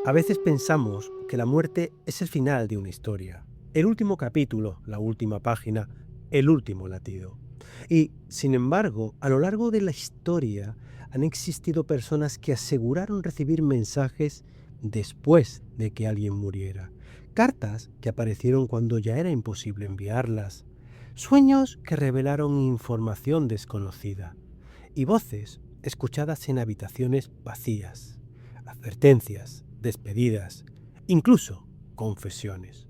A veces pensamos que la muerte es el final de una historia, el último capítulo, la última página, el último latido. Y, sin embargo, a lo largo de la historia han existido personas que aseguraron recibir mensajes después de que alguien muriera. Cartas que aparecieron cuando ya era imposible enviarlas. Sueños que revelaron información desconocida. Y voces escuchadas en habitaciones vacías. Advertencias, despedidas, incluso confesiones.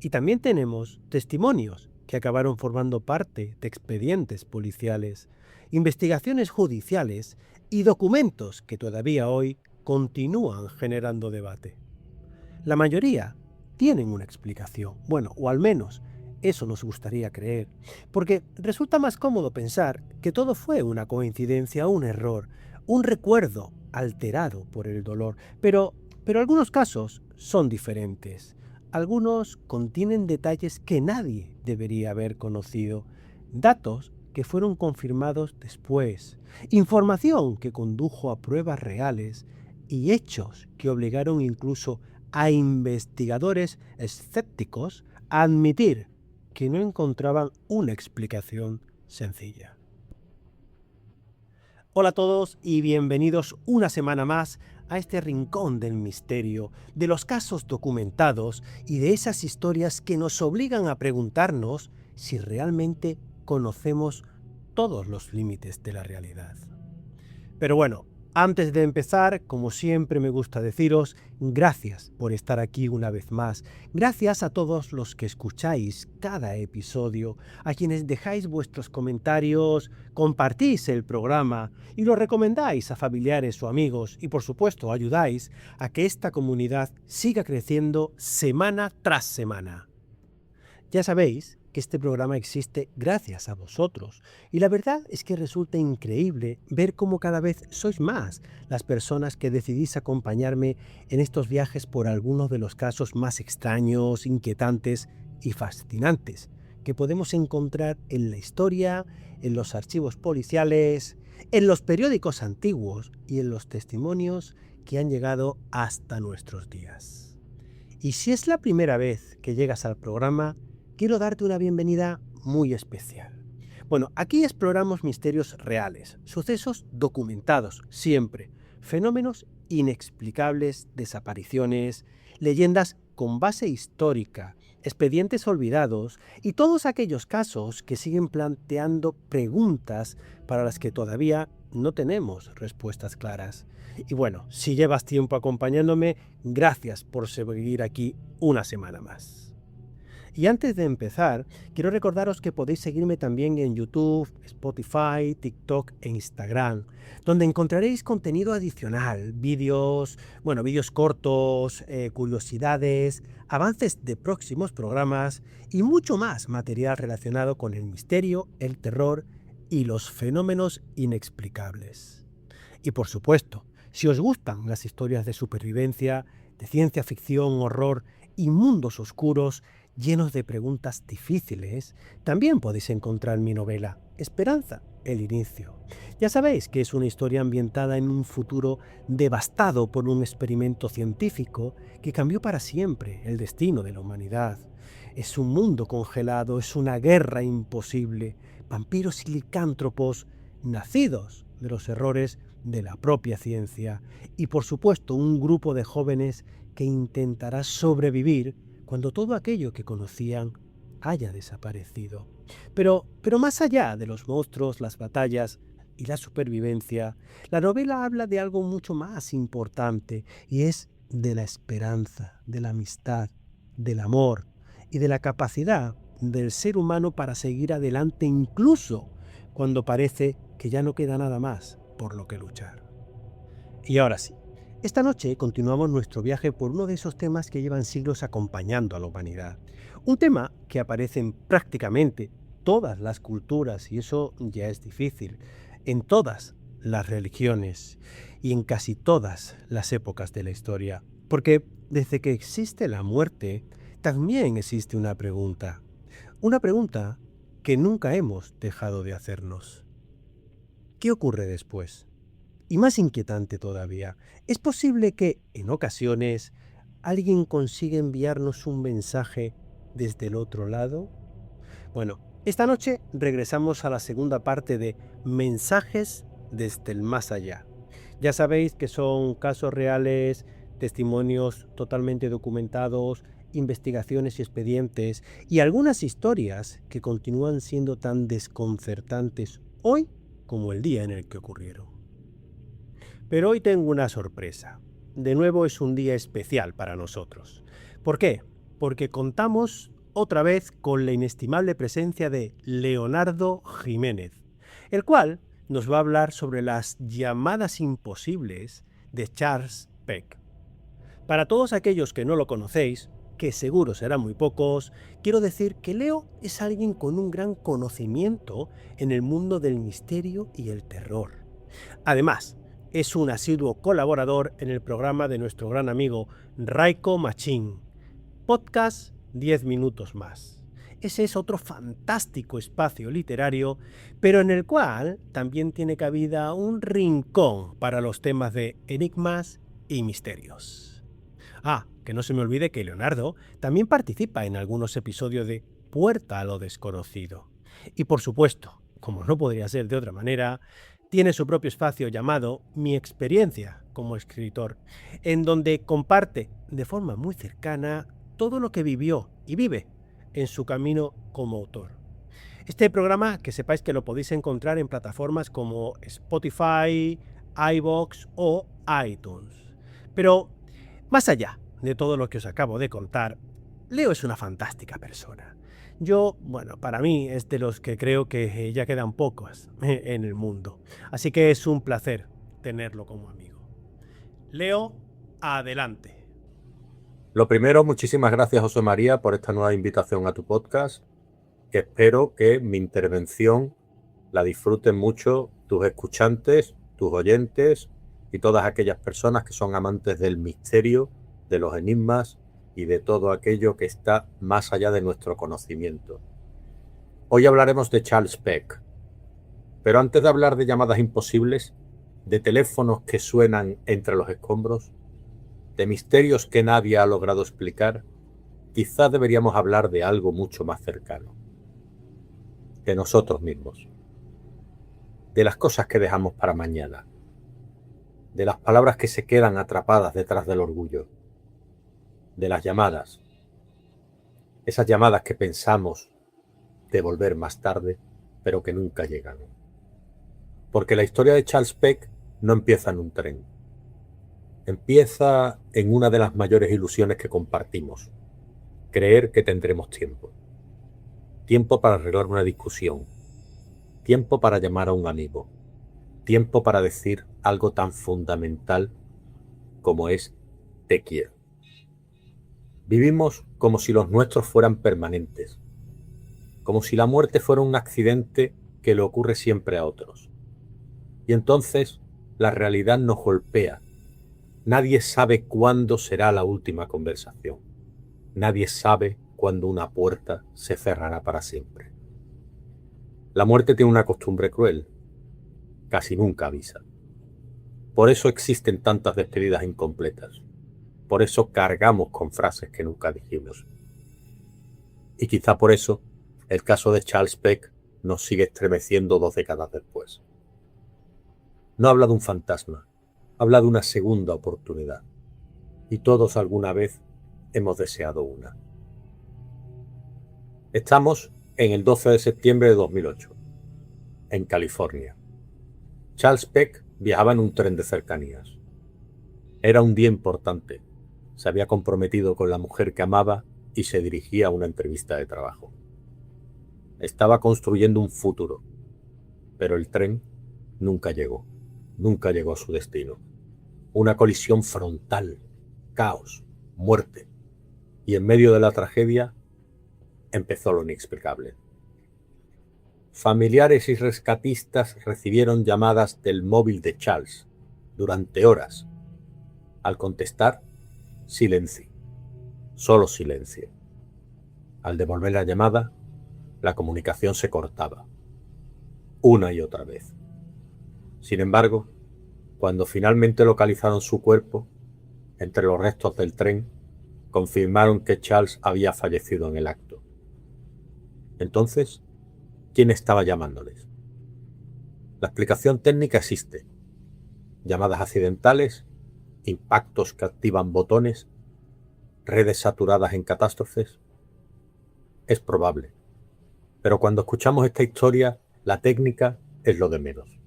Y también tenemos testimonios que acabaron formando parte de expedientes policiales, investigaciones judiciales y documentos que todavía hoy continúan generando debate. La mayoría tienen una explicación, bueno, o al menos eso nos gustaría creer, porque resulta más cómodo pensar que todo fue una coincidencia, un error, un recuerdo alterado por el dolor, pero algunos casos son diferentes. Algunos contienen detalles que nadie debería haber conocido, datos que fueron confirmados después, información que condujo a pruebas reales y hechos que obligaron incluso a investigadores escépticos a admitir que no encontraban una explicación sencilla. Hola a todos y bienvenidos una semana más a este rincón del misterio, de los casos documentados y de esas historias que nos obligan a preguntarnos si realmente conocemos todos los límites de la realidad. Pero bueno, antes de empezar, como siempre me gusta deciros, gracias por estar aquí una vez más. Gracias a todos los que escucháis cada episodio, a quienes dejáis vuestros comentarios, compartís el programa y lo recomendáis a familiares o amigos y por supuesto ayudáis a que esta comunidad siga creciendo semana tras semana. Ya sabéis que este programa existe gracias a vosotros y la verdad es que resulta increíble ver cómo cada vez sois más las personas que decidís acompañarme en estos viajes por algunos de los casos más extraños, inquietantes y fascinantes que podemos encontrar en la historia, en los archivos policiales, en los periódicos antiguos y en los testimonios que han llegado hasta nuestros días. Y si es la primera vez que llegas al programa, quiero darte una bienvenida muy especial. Bueno, aquí exploramos misterios reales, sucesos documentados, siempre, fenómenos inexplicables, desapariciones, leyendas con base histórica, expedientes olvidados y todos aquellos casos que siguen planteando preguntas para las que todavía no tenemos respuestas claras. Y bueno, si llevas tiempo acompañándome, gracias por seguir aquí una semana más. Y antes de empezar, quiero recordaros que podéis seguirme también en YouTube, Spotify, TikTok e Instagram, donde encontraréis contenido adicional, vídeos cortos, curiosidades, avances de próximos programas y mucho más material relacionado con el misterio, el terror y los fenómenos inexplicables. Y por supuesto, si os gustan las historias de supervivencia, de ciencia ficción, horror y mundos oscuros llenos de preguntas difíciles, también podéis encontrar mi novela Esperanza, el inicio. Ya sabéis que es una historia ambientada en un futuro devastado por un experimento científico que cambió para siempre el destino de la humanidad. Es un mundo congelado, es una guerra imposible, vampiros y licántropos nacidos de los errores de la propia ciencia y por supuesto un grupo de jóvenes que intentará sobrevivir cuando todo aquello que conocían haya desaparecido. Pero más allá de los monstruos, las batallas y la supervivencia, la novela habla de algo mucho más importante y es de la esperanza, de la amistad, del amor y de la capacidad del ser humano para seguir adelante incluso cuando parece que ya no queda nada más por lo que luchar. Y ahora sí, esta noche continuamos nuestro viaje por uno de esos temas que llevan siglos acompañando a la humanidad. Un tema que aparece en prácticamente todas las culturas, y eso ya es difícil, en todas las religiones y en casi todas las épocas de la historia. Porque desde que existe la muerte, también existe una pregunta. Una pregunta que nunca hemos dejado de hacernos. ¿Qué ocurre después? Y más inquietante todavía, ¿es posible que, en ocasiones, alguien consiga enviarnos un mensaje desde el otro lado? Bueno, esta noche regresamos a la segunda parte de Mensajes desde el más allá. Ya sabéis que son casos reales, testimonios totalmente documentados, investigaciones y expedientes y algunas historias que continúan siendo tan desconcertantes hoy como el día en el que ocurrieron. Pero hoy tengo una sorpresa. De nuevo es un día especial para nosotros. ¿Por qué? Porque contamos otra vez con la inestimable presencia de Leonardo Jiménez, el cual nos va a hablar sobre las llamadas imposibles de Charles Peck. Para todos aquellos que no lo conocéis, que seguro serán muy pocos, quiero decir que Leo es alguien con un gran conocimiento en el mundo del misterio y el terror. Además, es un asiduo colaborador en el programa de nuestro gran amigo Raiko Machín, podcast 10 minutos más. Ese es otro fantástico espacio literario, pero en el cual también tiene cabida un rincón para los temas de enigmas y misterios. Que no se me olvide que Leonardo también participa en algunos episodios de Puerta a lo Desconocido. Y por supuesto, como no podría ser de otra manera, tiene su propio espacio llamado Mi experiencia como escritor, en donde comparte de forma muy cercana todo lo que vivió y vive en su camino como autor. Este programa, que sepáis que lo podéis encontrar en plataformas como Spotify, iVoox o iTunes. Pero, más allá de todo lo que os acabo de contar, Leo es una fantástica persona. Para mí es de los que creo que ya quedan pocos en el mundo. Así que es un placer tenerlo como amigo. Leo, adelante. Lo primero, muchísimas gracias, José María, por esta nueva invitación a tu podcast, que espero que mi intervención la disfruten mucho tus escuchantes, tus oyentes y todas aquellas personas que son amantes del misterio, de los enigmas y de todo aquello que está más allá de nuestro conocimiento. Hoy hablaremos de Charles Peck, pero antes de hablar de llamadas imposibles, de teléfonos que suenan entre los escombros, de misterios que nadie ha logrado explicar, quizá deberíamos hablar de algo mucho más cercano, de nosotros mismos, de las cosas que dejamos para mañana, de las palabras que se quedan atrapadas detrás del orgullo, de las llamadas, esas llamadas que pensamos devolver más tarde, pero que nunca llegan. Porque la historia de Charles Peck no empieza en un tren, empieza en una de las mayores ilusiones que compartimos: creer que tendremos tiempo. Tiempo para arreglar una discusión. Tiempo para llamar a un amigo. Tiempo para decir algo tan fundamental como es te quiero. Vivimos como si los nuestros fueran permanentes. Como si la muerte fuera un accidente que le ocurre siempre a otros. Y entonces la realidad nos golpea. Nadie sabe cuándo será la última conversación. Nadie sabe cuándo una puerta se cerrará para siempre. La muerte tiene una costumbre cruel. Casi nunca avisa. Por eso existen tantas despedidas incompletas. Por eso cargamos con frases que nunca dijimos. Y quizá por eso el caso de Charles Peck nos sigue estremeciendo 2 décadas después. No habla de un fantasma, habla de una segunda oportunidad. Y todos alguna vez hemos deseado una. Estamos en el 12 de septiembre de 2008, en California. Charles Peck viajaba en un tren de cercanías. Era un día importante. Se había comprometido con la mujer que amaba y se dirigía a una entrevista de trabajo. Estaba construyendo un futuro, pero el tren nunca llegó a su destino. Una colisión frontal, caos, muerte. Y en medio de la tragedia empezó lo inexplicable. Familiares y rescatistas recibieron llamadas del móvil de Charles durante horas. Al contestar, silencio, solo silencio. Al devolver la llamada, la comunicación se cortaba, una y otra vez. Sin embargo, Cuando finalmente localizaron su cuerpo, entre los restos del tren, confirmaron que Charles había fallecido en el acto. Entonces, ¿quién estaba llamándoles? La explicación técnica existe. Llamadas accidentales, impactos que activan botones, redes saturadas en catástrofes. Es probable. Pero cuando escuchamos esta historia, la técnica es lo de menos.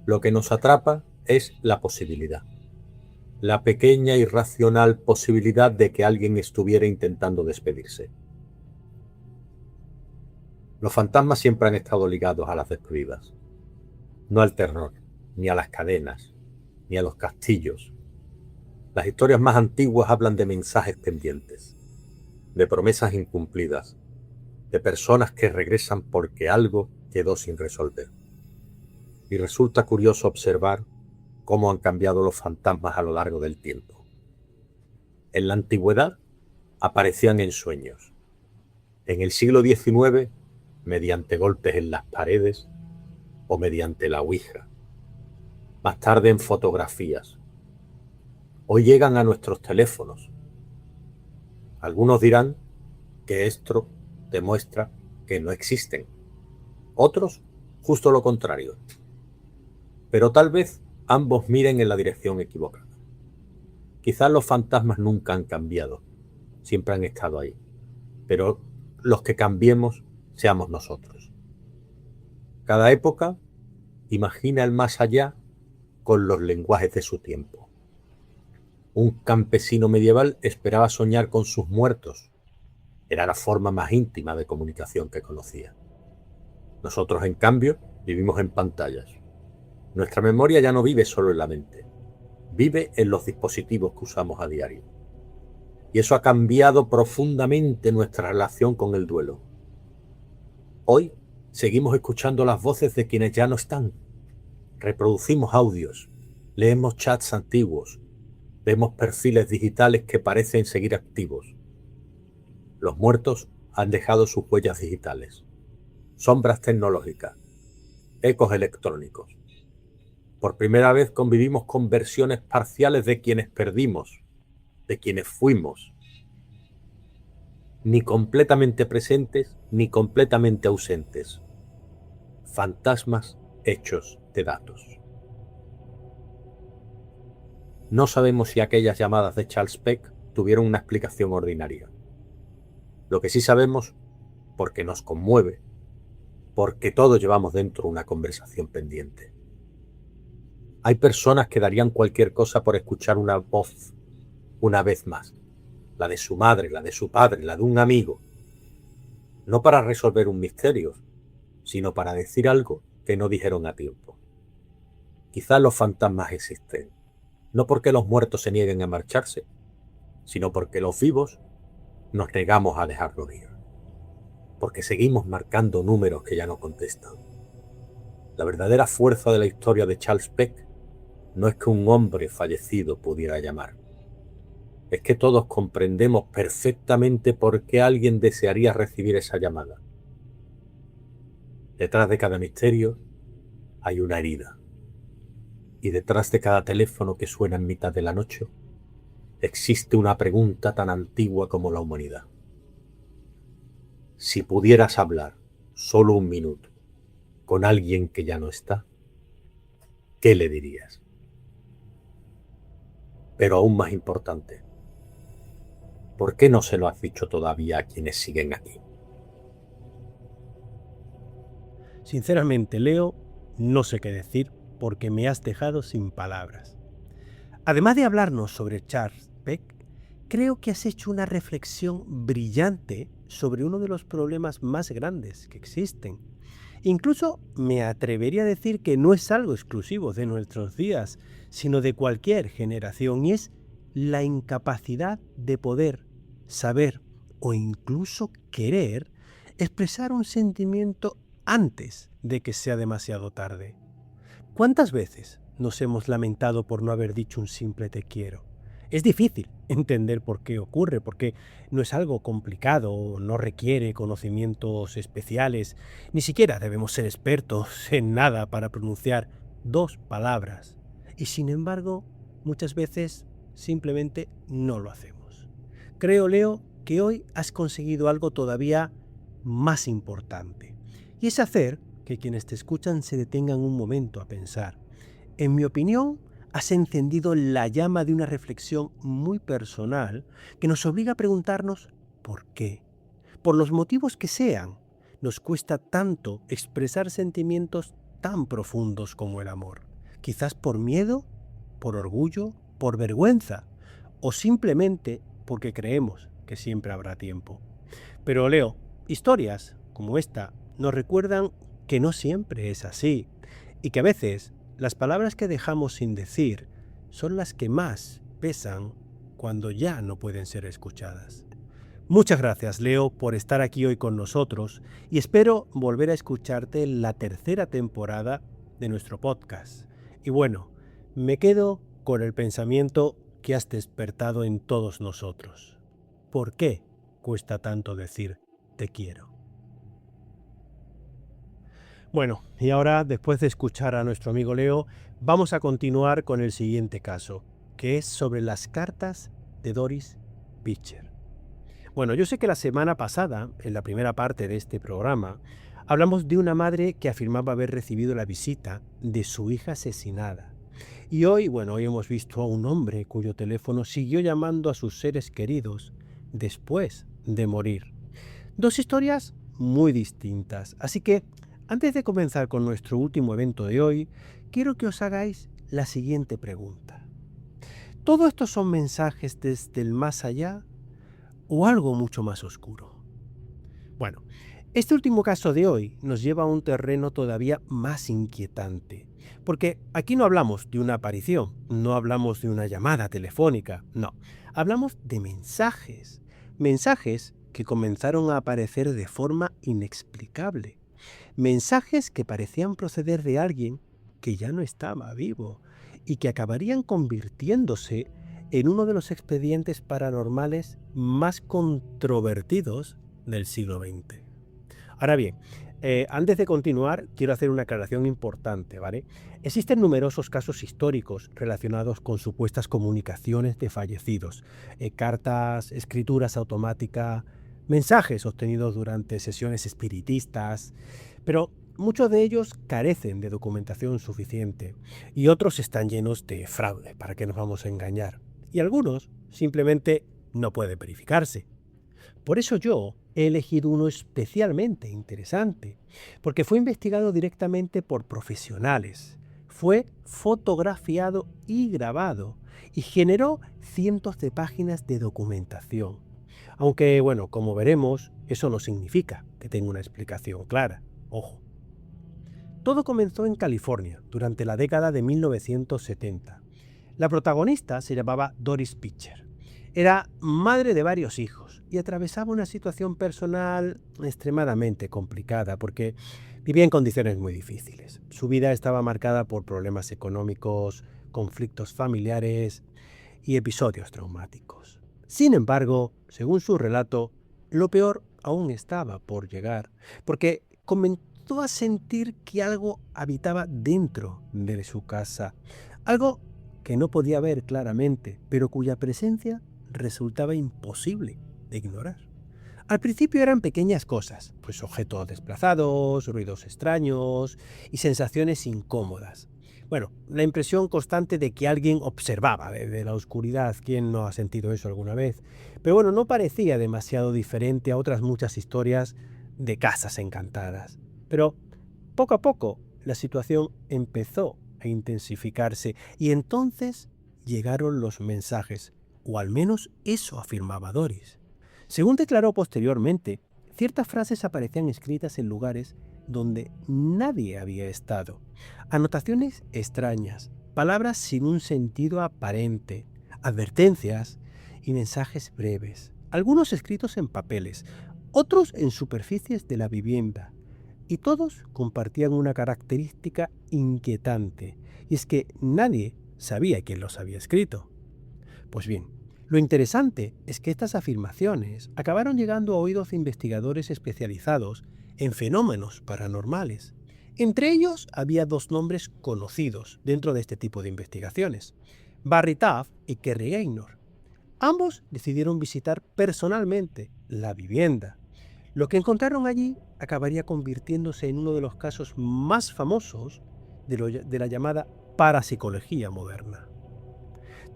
Lo que nos atrapa es la posibilidad. La pequeña y racional posibilidad de que alguien estuviera intentando despedirse. Los fantasmas siempre han estado ligados a las despedidas, no al terror, ni a las cadenas, ni a los castillos. Las historias más antiguas hablan de mensajes pendientes, de promesas incumplidas, de personas que regresan porque algo quedó sin resolver. Y resulta curioso observar cómo han cambiado los fantasmas a lo largo del tiempo. En la antigüedad aparecían en sueños. En el siglo XIX, mediante golpes en las paredes o mediante la ouija. Más tarde en fotografías. Hoy llegan a nuestros teléfonos. Algunos dirán que esto demuestra que no existen. Otros, justo lo contrario. Pero tal vez ambos miren en la dirección equivocada. Quizás los fantasmas nunca han cambiado, siempre han estado ahí. Pero los que cambiemos seamos nosotros. Cada época imagina el más allá con los lenguajes de su tiempo. Un campesino medieval esperaba soñar con sus muertos. Era la forma más íntima de comunicación que conocía. Nosotros, en cambio, vivimos en pantallas. Nuestra memoria ya no vive solo en la mente, vive en los dispositivos que usamos a diario. Y eso ha cambiado profundamente nuestra relación con el duelo. Hoy seguimos escuchando las voces de quienes ya no están. Reproducimos audios, leemos chats antiguos, vemos perfiles digitales que parecen seguir activos. Los muertos han dejado sus huellas digitales, sombras tecnológicas, ecos electrónicos. Por primera vez convivimos con versiones parciales de quienes perdimos, de quienes fuimos. Ni completamente presentes, ni completamente ausentes. Fantasmas hechos de datos. No sabemos si aquellas llamadas de Charles Peck tuvieron una explicación ordinaria. Lo que sí sabemos, porque nos conmueve, porque todos llevamos dentro una conversación pendiente. Hay personas que darían cualquier cosa por escuchar una voz una vez más, la de su madre, la de su padre, la de un amigo, no para resolver un misterio, sino para decir algo que no dijeron a tiempo. Quizás los fantasmas existen, no porque los muertos se nieguen a marcharse, sino porque los vivos nos negamos a dejarlo ir, porque seguimos marcando números que ya no contestan. La verdadera fuerza de la historia de Charles Peck no es que un hombre fallecido pudiera llamar. Es que todos comprendemos perfectamente por qué alguien desearía recibir esa llamada. Detrás de cada misterio hay una herida. Y detrás de cada teléfono que suena en mitad de la noche, existe una pregunta tan antigua como la humanidad. Si pudieras hablar solo un minuto con alguien que ya no está, ¿qué le dirías? Pero aún más importante, ¿por qué no se lo has dicho todavía a quienes siguen aquí? Sinceramente, Leo, no sé qué decir porque me has dejado sin palabras. Además de hablarnos sobre Charles Peck, creo que has hecho una reflexión brillante sobre uno de los problemas más grandes que existen. Incluso me atrevería a decir que no es algo exclusivo de nuestros días, sino de cualquier generación, y es la incapacidad de poder saber o incluso querer expresar un sentimiento antes de que sea demasiado tarde. ¿Cuántas veces nos hemos lamentado por no haber dicho un simple te quiero? Es difícil entender por qué ocurre, porque no es algo complicado, no requiere conocimientos especiales, ni siquiera debemos ser expertos en nada para pronunciar 2 palabras. y sin embargo muchas veces simplemente no lo hacemos. Creo, Leo, que hoy has conseguido algo todavía más importante, y es hacer que quienes te escuchan se detengan un momento a pensar. En mi opinión, has encendido la llama de una reflexión muy personal que nos obliga a preguntarnos ¿por qué? Por los motivos que sean, nos cuesta tanto expresar sentimientos tan profundos como el amor. Quizás por miedo, por orgullo, por vergüenza o simplemente porque creemos que siempre habrá tiempo. Pero Leo, historias como esta nos recuerdan que no siempre es así y que a veces las palabras que dejamos sin decir son las que más pesan cuando ya no pueden ser escuchadas. Muchas gracias, Leo, por estar aquí hoy con nosotros y espero volver a escucharte en la tercera temporada de nuestro podcast. Y bueno, me quedo con el pensamiento que has despertado en todos nosotros. ¿Por qué cuesta tanto decir te quiero? Bueno, y ahora, después de escuchar a nuestro amigo Leo, vamos a continuar con el siguiente caso, que es sobre las cartas de Doris Pitcher. Bueno, yo sé que la semana pasada, en la primera parte de este programa, hablamos de una madre que afirmaba haber recibido la visita de su hija asesinada. Y hoy hemos visto a un hombre cuyo teléfono siguió llamando a sus seres queridos después de morir. Dos historias muy distintas. Así que, antes de comenzar con nuestro último evento de hoy, quiero que os hagáis la siguiente pregunta. ¿Todo esto son mensajes desde el más allá o algo mucho más oscuro? Bueno, este último caso de hoy nos lleva a un terreno todavía más inquietante, porque aquí no hablamos de una aparición, no hablamos de una llamada telefónica, no, hablamos de mensajes que comenzaron a aparecer de forma inexplicable, mensajes que parecían proceder de alguien que ya no estaba vivo y que acabarían convirtiéndose en uno de los expedientes paranormales más controvertidos del siglo XX. Ahora bien, antes de continuar, quiero hacer una aclaración importante, ¿vale? Existen numerosos casos históricos relacionados con supuestas comunicaciones de fallecidos, cartas, escrituras automáticas, mensajes obtenidos durante sesiones espiritistas, pero muchos de ellos carecen de documentación suficiente y otros están llenos de fraude, ¿para qué nos vamos a engañar? Y algunos simplemente no pueden verificarse. Por eso yo he elegido uno especialmente interesante, porque fue investigado directamente por profesionales, fue fotografiado y grabado y generó cientos de páginas de documentación. Aunque, como veremos, eso no significa que tenga una explicación clara. Ojo. Todo comenzó en California durante la década de 1970. La protagonista se llamaba Doris Pitcher. Era madre de varios hijos y atravesaba una situación personal extremadamente complicada porque vivía en condiciones muy difíciles. Su vida estaba marcada por problemas económicos, conflictos familiares y episodios traumáticos. Sin embargo, según su relato, lo peor aún estaba por llegar, porque comenzó a sentir que algo habitaba dentro de su casa, algo que no podía ver claramente, pero cuya presencia resultaba imposible de ignorar. Al principio eran pequeñas cosas, pues objetos desplazados, ruidos extraños y sensaciones incómodas. La impresión constante de que alguien observaba desde la oscuridad. ¿Quién no ha sentido eso alguna vez? Pero no parecía demasiado diferente a otras muchas historias de casas encantadas. Pero poco a poco la situación empezó a intensificarse y entonces llegaron los mensajes, o al menos eso afirmaba Doris. Según declaró posteriormente, ciertas frases aparecían escritas en lugares donde nadie había estado. Anotaciones extrañas, palabras sin un sentido aparente, advertencias y mensajes breves. Algunos escritos en papeles, otros en superficies de la vivienda. Y todos compartían una característica inquietante, y es que nadie sabía quién los había escrito. Pues bien, lo interesante es que estas afirmaciones acabaron llegando a oídos de investigadores especializados en fenómenos paranormales. Entre ellos había dos nombres conocidos dentro de este tipo de investigaciones, Barry Taff y Kerry Gaynor. Ambos decidieron visitar personalmente la vivienda. Lo que encontraron allí acabaría convirtiéndose en uno de los casos más famosos de la llamada parapsicología moderna.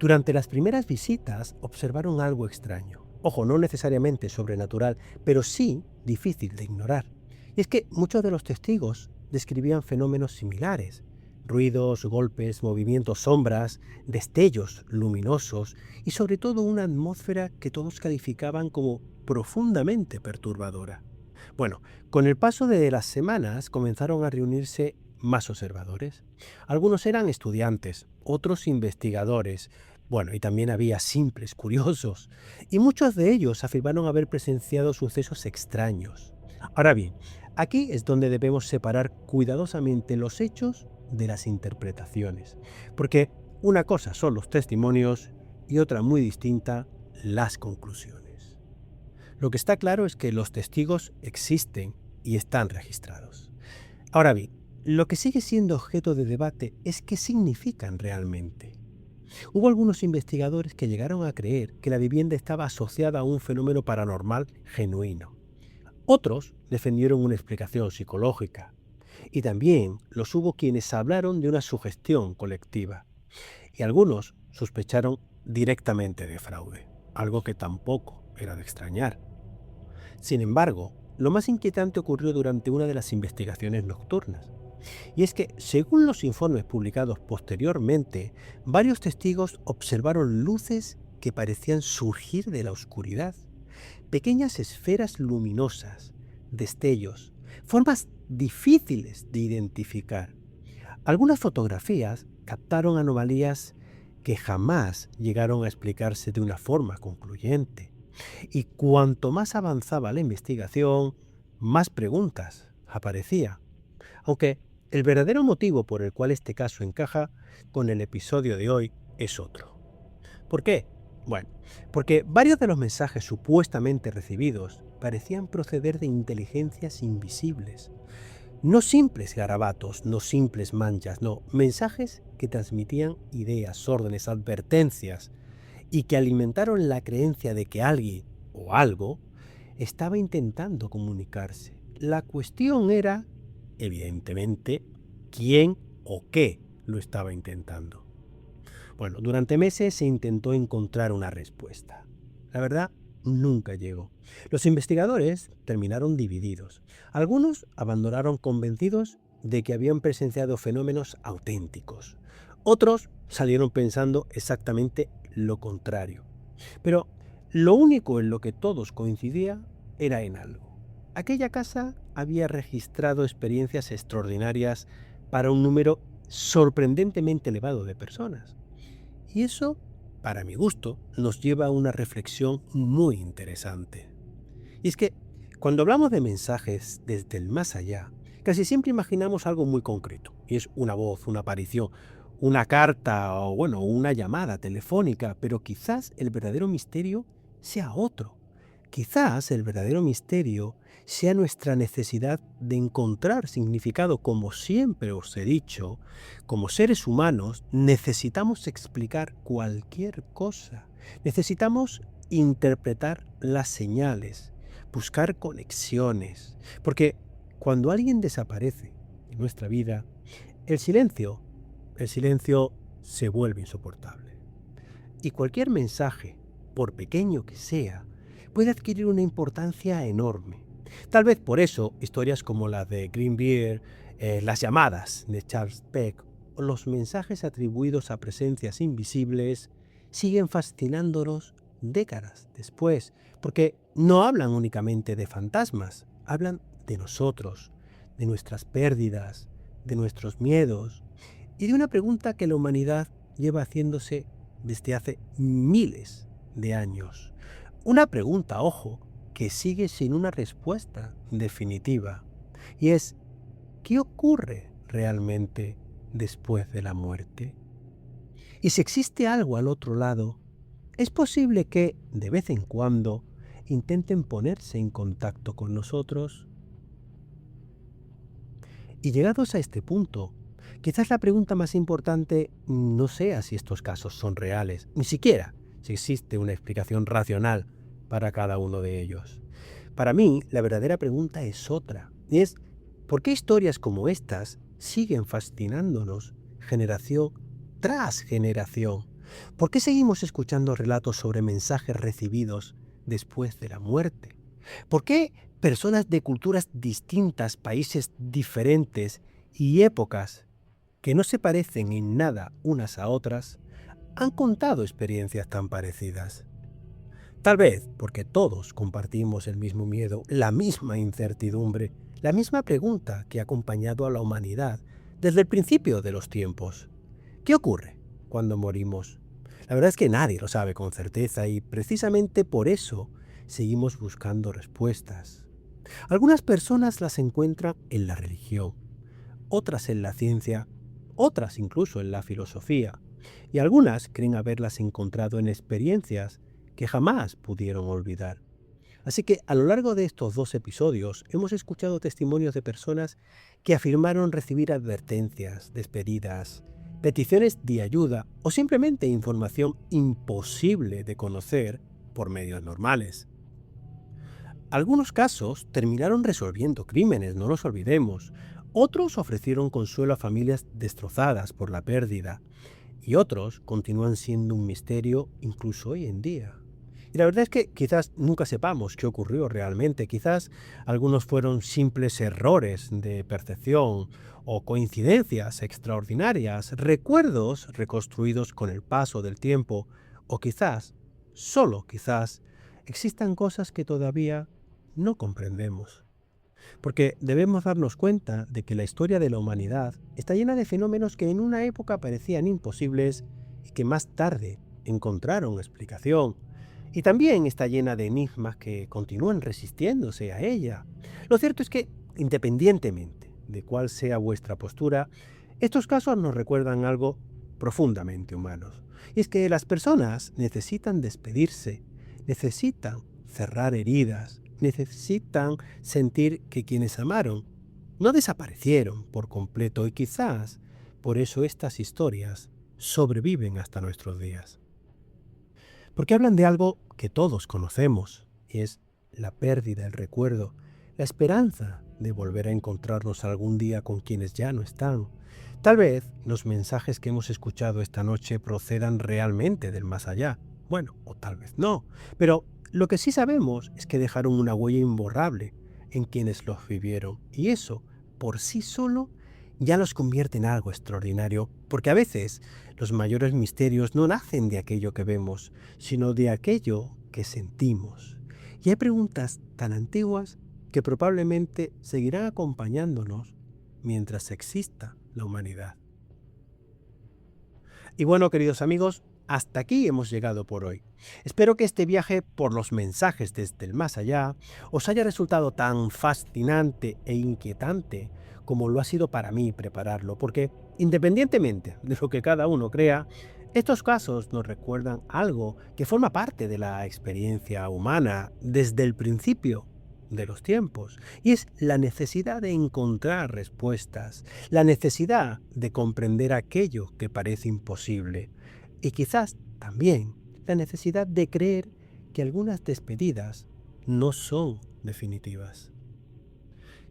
Durante las primeras visitas observaron algo extraño. Ojo, no necesariamente sobrenatural, pero sí difícil de ignorar. Y es que muchos de los testigos describían fenómenos similares. Ruidos, golpes, movimientos, sombras, destellos luminosos y sobre todo una atmósfera que todos calificaban como profundamente perturbadora. Bueno, con el paso de las semanas comenzaron a reunirse más observadores. Algunos eran estudiantes, otros investigadores, bueno, y también había simples curiosos, y muchos de ellos afirmaron haber presenciado sucesos extraños. Ahora bien, aquí es donde debemos separar cuidadosamente los hechos de las interpretaciones, porque una cosa son los testimonios y otra muy distinta, las conclusiones. Lo que está claro es que los testigos existen y están registrados. Ahora bien, lo que sigue siendo objeto de debate es qué significan realmente. Hubo algunos investigadores que llegaron a creer que la vivienda estaba asociada a un fenómeno paranormal genuino. Otros defendieron una explicación psicológica. Y también los hubo quienes hablaron de una sugestión colectiva. Y algunos sospecharon directamente de fraude, algo que tampoco era de extrañar. Sin embargo, lo más inquietante ocurrió durante una de las investigaciones nocturnas. Y es que, según los informes publicados posteriormente, varios testigos observaron luces que parecían surgir de la oscuridad. Pequeñas esferas luminosas, destellos, formas difíciles de identificar. Algunas fotografías captaron anomalías que jamás llegaron a explicarse de una forma concluyente. Y cuanto más avanzaba la investigación, más preguntas aparecían. Aunque el verdadero motivo por el cual este caso encaja con el episodio de hoy es otro. ¿Por qué? Bueno, porque varios de los mensajes supuestamente recibidos parecían proceder de inteligencias invisibles. No simples garabatos, no simples manchas, no, mensajes que transmitían ideas, órdenes, advertencias y que alimentaron la creencia de que alguien o algo estaba intentando comunicarse. La cuestión era, evidentemente, quién o qué lo estaba intentando. Bueno, durante meses se intentó encontrar una respuesta. La verdad, nunca llegó. Los investigadores terminaron divididos. Algunos abandonaron convencidos de que habían presenciado fenómenos auténticos. Otros salieron pensando exactamente lo contrario. Pero lo único en lo que todos coincidían era en algo. Aquella casa había registrado experiencias extraordinarias para un número sorprendentemente elevado de personas. Y eso, para mi gusto, nos lleva a una reflexión muy interesante. Y es que, cuando hablamos de mensajes desde el más allá, casi siempre imaginamos algo muy concreto. Y es una voz, una aparición, una carta o, bueno, una llamada telefónica. Pero quizás el verdadero misterio sea otro. Quizás el verdadero misterio sea nuestra necesidad de encontrar significado. Como siempre os he dicho, como seres humanos necesitamos explicar cualquier cosa. Necesitamos interpretar las señales, buscar conexiones. Porque cuando alguien desaparece en nuestra vida, el silencio se vuelve insoportable. Y cualquier mensaje, por pequeño que sea, puede adquirir una importancia enorme. Tal vez por eso historias como la de Green Beer, las llamadas de Charles Peck o los mensajes atribuidos a presencias invisibles siguen fascinándonos décadas después, porque no hablan únicamente de fantasmas, hablan de nosotros, de nuestras pérdidas, de nuestros miedos y de una pregunta que la humanidad lleva haciéndose desde hace miles de años. Una pregunta, ojo, que sigue sin una respuesta definitiva. Y es, ¿qué ocurre realmente después de la muerte? Y si existe algo al otro lado, es posible que, de vez en cuando, intenten ponerse en contacto con nosotros. Y llegados a este punto, quizás la pregunta más importante no sea si estos casos son reales, ni siquiera si existe una explicación racional para cada uno de ellos. Para mí, la verdadera pregunta es otra, y es ¿por qué historias como estas siguen fascinándonos generación tras generación? ¿Por qué seguimos escuchando relatos sobre mensajes recibidos después de la muerte? ¿Por qué personas de culturas distintas, países diferentes y épocas que no se parecen en nada unas a otras han contado experiencias tan parecidas? Tal vez porque todos compartimos el mismo miedo, la misma incertidumbre, la misma pregunta que ha acompañado a la humanidad desde el principio de los tiempos. ¿Qué ocurre cuando morimos? La verdad es que nadie lo sabe con certeza y precisamente por eso seguimos buscando respuestas. Algunas personas las encuentran en la religión, otras en la ciencia, otras incluso en la filosofía, y algunas creen haberlas encontrado en experiencias que jamás pudieron olvidar. Así que a lo largo de estos 2 episodios hemos escuchado testimonios de personas que afirmaron recibir advertencias, despedidas, peticiones de ayuda o simplemente información imposible de conocer por medios normales. Algunos casos terminaron resolviendo crímenes, no los olvidemos. Otros ofrecieron consuelo a familias destrozadas por la pérdida. Y otros continúan siendo un misterio incluso hoy en día. Y la verdad es que quizás nunca sepamos qué ocurrió realmente. Quizás algunos fueron simples errores de percepción o coincidencias extraordinarias, recuerdos reconstruidos con el paso del tiempo, o quizás, solo quizás, existan cosas que todavía no comprendemos. Porque debemos darnos cuenta de que la historia de la humanidad está llena de fenómenos que en una época parecían imposibles y que más tarde encontraron explicación. Y también está llena de enigmas que continúan resistiéndose a ella. Lo cierto es que, independientemente de cuál sea vuestra postura, estos casos nos recuerdan algo profundamente humanos. Y es que las personas necesitan despedirse, necesitan cerrar heridas, necesitan sentir que quienes amaron no desaparecieron por completo y quizás por eso estas historias sobreviven hasta nuestros días. Porque hablan de algo que todos conocemos y es la pérdida, el recuerdo, la esperanza de volver a encontrarnos algún día con quienes ya no están. Tal vez los mensajes que hemos escuchado esta noche procedan realmente del más allá. Bueno, o tal vez no, pero lo que sí sabemos es que dejaron una huella imborrable en quienes los vivieron, y eso, por sí solo, ya los convierte en algo extraordinario, porque a veces los mayores misterios no nacen de aquello que vemos, sino de aquello que sentimos. Y hay preguntas tan antiguas que probablemente seguirán acompañándonos mientras exista la humanidad. Y bueno, queridos amigos, hasta aquí hemos llegado por hoy. Espero que este viaje por los mensajes desde el más allá os haya resultado tan fascinante e inquietante como lo ha sido para mí prepararlo, porque independientemente de lo que cada uno crea, estos casos nos recuerdan algo que forma parte de la experiencia humana desde el principio de los tiempos, y es la necesidad de encontrar respuestas, la necesidad de comprender aquello que parece imposible, y quizás también la necesidad de creer que algunas despedidas no son definitivas.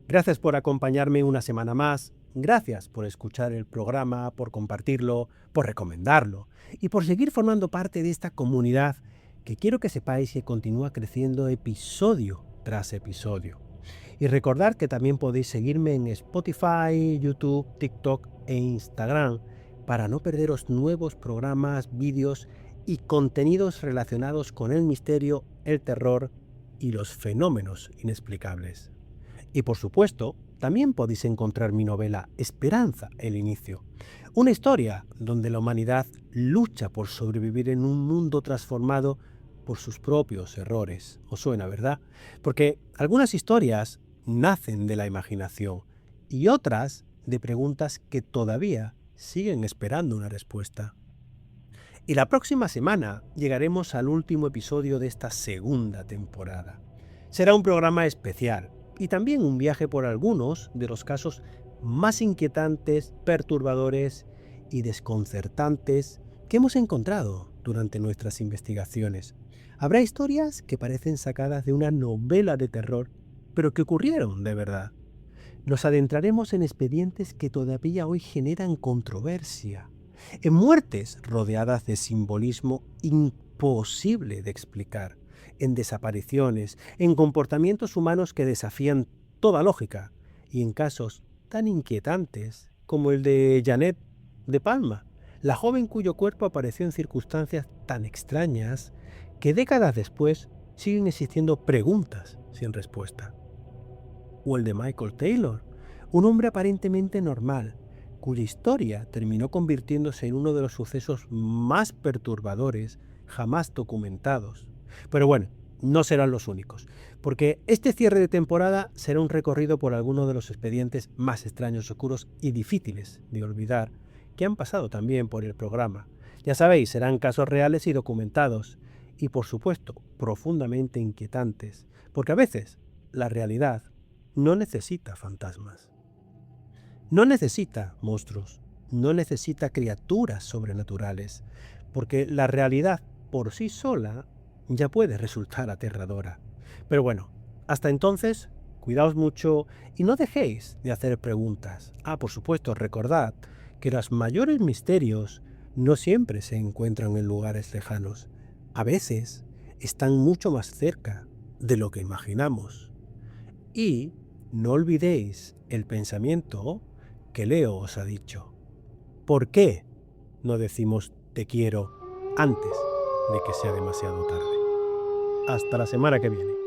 Gracias por acompañarme una semana más, gracias por escuchar el programa, por compartirlo, por recomendarlo y por seguir formando parte de esta comunidad que quiero que sepáis que continúa creciendo episodio tras episodio. Y recordad que también podéis seguirme en Spotify, YouTube, TikTok e Instagram para no perderos nuevos programas, vídeos y contenidos relacionados con el misterio, el terror y los fenómenos inexplicables. Y por supuesto, también podéis encontrar mi novela Esperanza, el inicio. Una historia donde la humanidad lucha por sobrevivir en un mundo transformado por sus propios errores. ¿Os suena, verdad? Porque algunas historias nacen de la imaginación y otras de preguntas que todavía siguen esperando una respuesta. Y la próxima semana llegaremos al último episodio de esta segunda temporada. Será un programa especial y también un viaje por algunos de los casos más inquietantes, perturbadores y desconcertantes que hemos encontrado durante nuestras investigaciones. Habrá historias que parecen sacadas de una novela de terror, pero que ocurrieron de verdad. Nos adentraremos en expedientes que todavía hoy generan controversia, en muertes rodeadas de simbolismo imposible de explicar, en desapariciones, en comportamientos humanos que desafían toda lógica y en casos tan inquietantes como el de Janet de Palma, la joven cuyo cuerpo apareció en circunstancias tan extrañas que décadas después siguen existiendo preguntas sin respuesta. O el de Michael Taylor, un hombre aparentemente normal, cuya historia terminó convirtiéndose en uno de los sucesos más perturbadores jamás documentados. Pero bueno, no serán los únicos, porque este cierre de temporada será un recorrido por algunos de los expedientes más extraños, oscuros y difíciles de olvidar que han pasado también por el programa. Ya sabéis, serán casos reales y documentados, y por supuesto, profundamente inquietantes, porque a veces la realidad no necesita fantasmas. No necesita monstruos, no necesita criaturas sobrenaturales, porque la realidad por sí sola ya puede resultar aterradora. Pero bueno, hasta entonces, cuidaos mucho y no dejéis de hacer preguntas. Por supuesto, recordad que los mayores misterios no siempre se encuentran en lugares lejanos. A veces están mucho más cerca de lo que imaginamos. Y no olvidéis el pensamiento que Leo os ha dicho. ¿Por qué no decimos te quiero antes de que sea demasiado tarde? Hasta la semana que viene.